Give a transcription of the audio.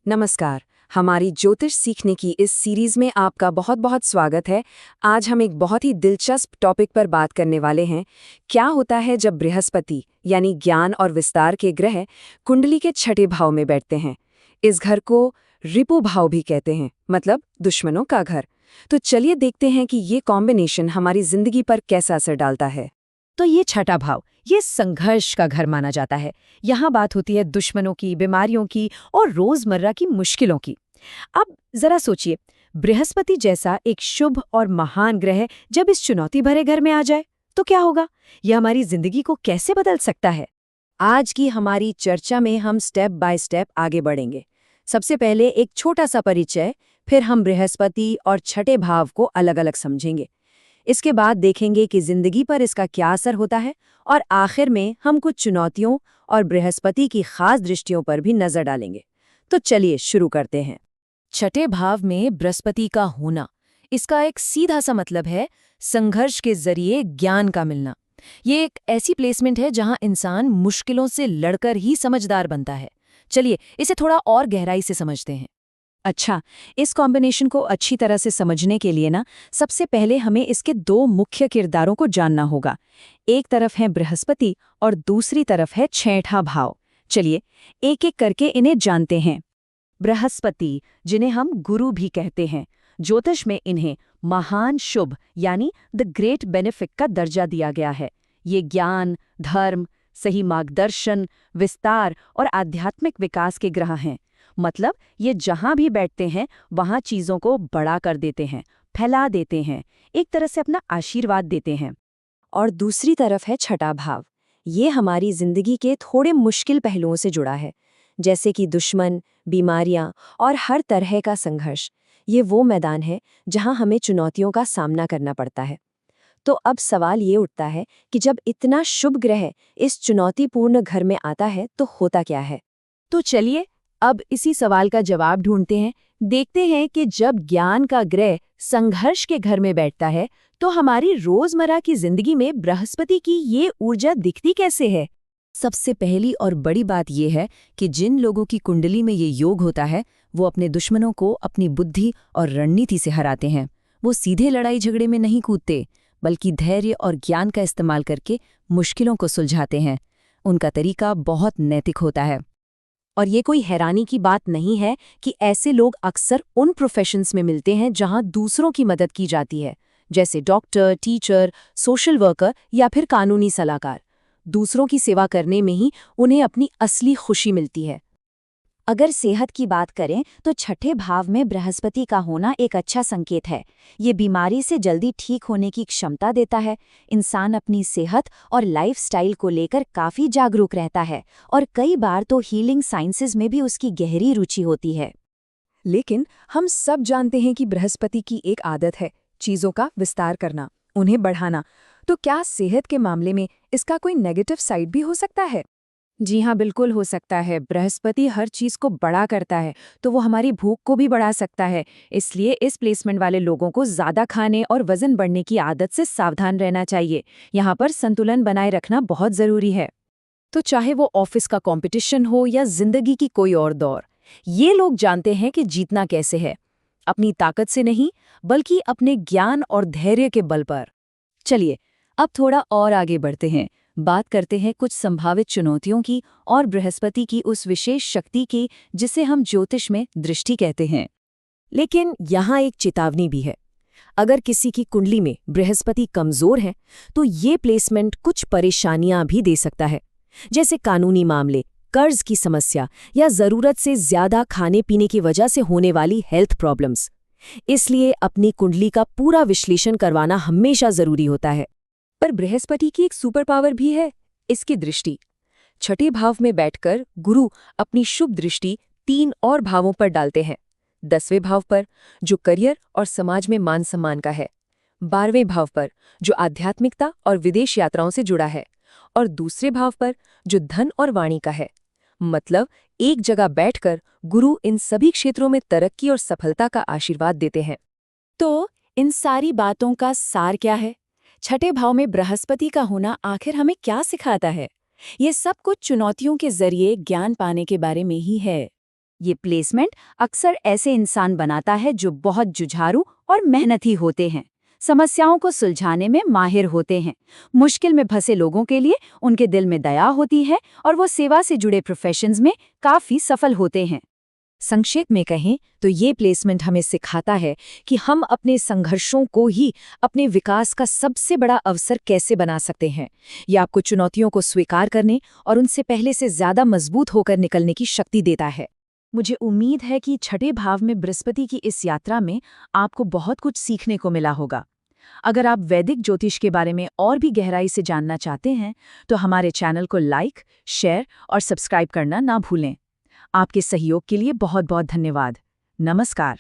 नमस्कार। हमारी ज्योतिष सीखने की इस सीरीज में आपका बहुत बहुत स्वागत है। आज हम एक बहुत ही दिलचस्प टॉपिक पर बात करने वाले हैं। क्या होता है जब बृहस्पति यानी ज्ञान और विस्तार के ग्रह कुंडली के छठे भाव में बैठते हैं। इस घर को रिपु भाव भी कहते हैं, मतलब दुश्मनों का घर। तो चलिए देखते हैं कि ये कॉम्बिनेशन हमारी जिंदगी पर कैसा असर डालता है। तो ये छठा भाव, ये संघर्ष का घर माना जाता है। यहाँ बात होती है दुश्मनों की, बीमारियों की और रोजमर्रा की मुश्किलों की। अब जरा सोचिए, बृहस्पति जैसा एक शुभ और महान ग्रह जब इस चुनौती भरे घर में आ जाए तो क्या होगा? यह हमारी जिंदगी को कैसे बदल सकता है? आज की हमारी चर्चा में हम स्टेप बाय स्टेप आगे बढ़ेंगे। सबसे पहले एक छोटा सा परिचय, फिर हम बृहस्पति और छठे भाव को अलग अलग समझेंगे। इसके बाद देखेंगे कि जिंदगी पर इसका क्या असर होता है और आखिर में हम कुछ चुनौतियों और बृहस्पति की खास दृष्टियों पर भी नजर डालेंगे। तो चलिए शुरू करते हैं। छठे भाव में बृहस्पति का होना, इसका एक सीधा सा मतलब है संघर्ष के जरिए ज्ञान का मिलना। ये एक ऐसी प्लेसमेंट है जहां इंसान मुश्किलों से लड़कर ही समझदार बनता है। चलिए इसे थोड़ा और गहराई से समझते हैं। अच्छा, इस कॉम्बिनेशन को अच्छी तरह से समझने के लिए सबसे पहले हमें इसके दो मुख्य किरदारों को जानना होगा। एक तरफ है बृहस्पति और दूसरी तरफ है छठा भाव। चलिए एक एक करके इन्हें जानते हैं। बृहस्पति, जिन्हें हम गुरु भी कहते हैं, ज्योतिष में इन्हें महान शुभ यानी द ग्रेट बेनिफिट का दर्जा दिया गया है। ये ज्ञान, धर्म, सही मार्गदर्शन, विस्तार और आध्यात्मिक विकास के ग्रह हैं। मतलब ये जहां भी बैठते हैं वहां चीजों को बड़ा कर देते हैं, फैला देते हैं, एक तरह से अपना आशीर्वाद देते हैं। और दूसरी तरफ है छठा भाव। ये हमारी जिंदगी के थोड़े मुश्किल पहलुओं से जुड़ा है, जैसे कि दुश्मन, बीमारियां और हर तरह का संघर्ष। ये वो मैदान है जहां हमें चुनौतियों का सामना करना पड़ता है। तो अब सवाल ये उठता है कि जब इतना शुभ ग्रह इस चुनौतीपूर्ण घर में आता है तो होता क्या है। तो चलिए अब इसी सवाल का जवाब ढूंढते हैं। देखते हैं कि जब ज्ञान का ग्रह संघर्ष के घर में बैठता है तो हमारी रोजमर्रा की जिंदगी में बृहस्पति की ये ऊर्जा दिखती कैसे है। सबसे पहली और बड़ी बात यह है कि जिन लोगों की कुंडली में ये योग होता है वो अपने दुश्मनों को अपनी बुद्धि और रणनीति से हराते हैं। वो सीधे लड़ाई झगड़े में नहीं कूदते, बल्कि धैर्य और ज्ञान का इस्तेमाल करके मुश्किलों को सुलझाते हैं। उनका तरीका बहुत नैतिक होता है। और ये कोई हैरानी की बात नहीं है कि ऐसे लोग अक्सर उन प्रोफेशंस में मिलते हैं जहां दूसरों की मदद की जाती है, जैसे डॉक्टर, टीचर, सोशल वर्कर या फिर कानूनी सलाहकार। दूसरों की सेवा करने में ही उन्हें अपनी असली खुशी मिलती है। अगर सेहत की बात करें तो छठे भाव में बृहस्पति का होना एक अच्छा संकेत है। ये बीमारी से जल्दी ठीक होने की क्षमता देता है। इंसान अपनी सेहत और लाइफस्टाइल को लेकर काफी जागरूक रहता है और कई बार तो हीलिंग साइंसेज में भी उसकी गहरी रुचि होती है। लेकिन हम सब जानते हैं कि बृहस्पति की एक आदत है चीजों का विस्तार करना, उन्हें बढ़ाना। तो क्या सेहत के मामले में इसका कोई नेगेटिव साइड भी हो सकता है? जी हाँ, बिल्कुल हो सकता है। बृहस्पति हर चीज को बड़ा करता है, तो वो हमारी भूख को भी बढ़ा सकता है। इसलिए इस प्लेसमेंट वाले लोगों को ज्यादा खाने और वजन बढ़ने की आदत से सावधान रहना चाहिए। यहाँ पर संतुलन बनाए रखना बहुत जरूरी है। तो चाहे वो ऑफिस का कंपटीशन हो या जिंदगी की कोई और दौर, ये लोग जानते हैं कि जीतना कैसे है, अपनी ताकत से नहीं बल्कि अपने ज्ञान और धैर्य के बल पर। चलिए अब थोड़ा और आगे बढ़ते हैं, बात करते हैं कुछ संभावित चुनौतियों की और बृहस्पति की उस विशेष शक्ति की जिसे हम ज्योतिष में दृष्टि कहते हैं। लेकिन यहाँ एक चेतावनी भी है। अगर किसी की कुंडली में बृहस्पति कमजोर है तो ये प्लेसमेंट कुछ परेशानियां भी दे सकता है, जैसे कानूनी मामले, कर्ज की समस्या या जरूरत से ज्यादा खाने पीने की वजह से होने वाली हेल्थ प्रॉब्लम्स। इसलिए अपनी कुंडली का पूरा विश्लेषण करवाना हमेशा जरूरी होता है। पर बृहस्पति की एक सुपर पावर भी है, इसकी दृष्टि। छठे भाव में बैठकर गुरु अपनी शुभ दृष्टि 3 और भावों पर डालते हैं। 10वें भाव पर, जो करियर और समाज में मान सम्मान का है। 12वें भाव पर, जो आध्यात्मिकता और विदेश यात्राओं से जुड़ा है। और दूसरे भाव पर, जो धन और वाणी का है। मतलब एक जगह बैठकर गुरु इन सभी क्षेत्रों में तरक्की और सफलता का आशीर्वाद देते हैं। तो इन सारी बातों का सार क्या है? छठे भाव में बृहस्पति का होना आखिर हमें क्या सिखाता है? ये सब कुछ चुनौतियों के जरिए ज्ञान पाने के बारे में ही है। ये प्लेसमेंट अक्सर ऐसे इंसान बनाता है जो बहुत जुझारू और मेहनती होते हैं, समस्याओं को सुलझाने में माहिर होते हैं, मुश्किल में फंसे लोगों के लिए उनके दिल में दया होती है और वो सेवा से जुड़े प्रोफेशंस में काफी सफल होते हैं। संक्षेप में कहें तो ये प्लेसमेंट हमें सिखाता है कि हम अपने संघर्षों को ही अपने विकास का सबसे बड़ा अवसर कैसे बना सकते हैं। ये आपको चुनौतियों को स्वीकार करने और उनसे पहले से ज्यादा मजबूत होकर निकलने की शक्ति देता है। मुझे उम्मीद है कि छठे भाव में बृहस्पति की इस यात्रा में आपको बहुत कुछ सीखने को मिला होगा। अगर आप वैदिक ज्योतिष के बारे में और भी गहराई से जानना चाहते हैं तो हमारे चैनल को लाइक, शेयर और सब्सक्राइब करना ना भूलें। आपके सहयोग के लिए बहुत बहुत धन्यवाद। नमस्कार।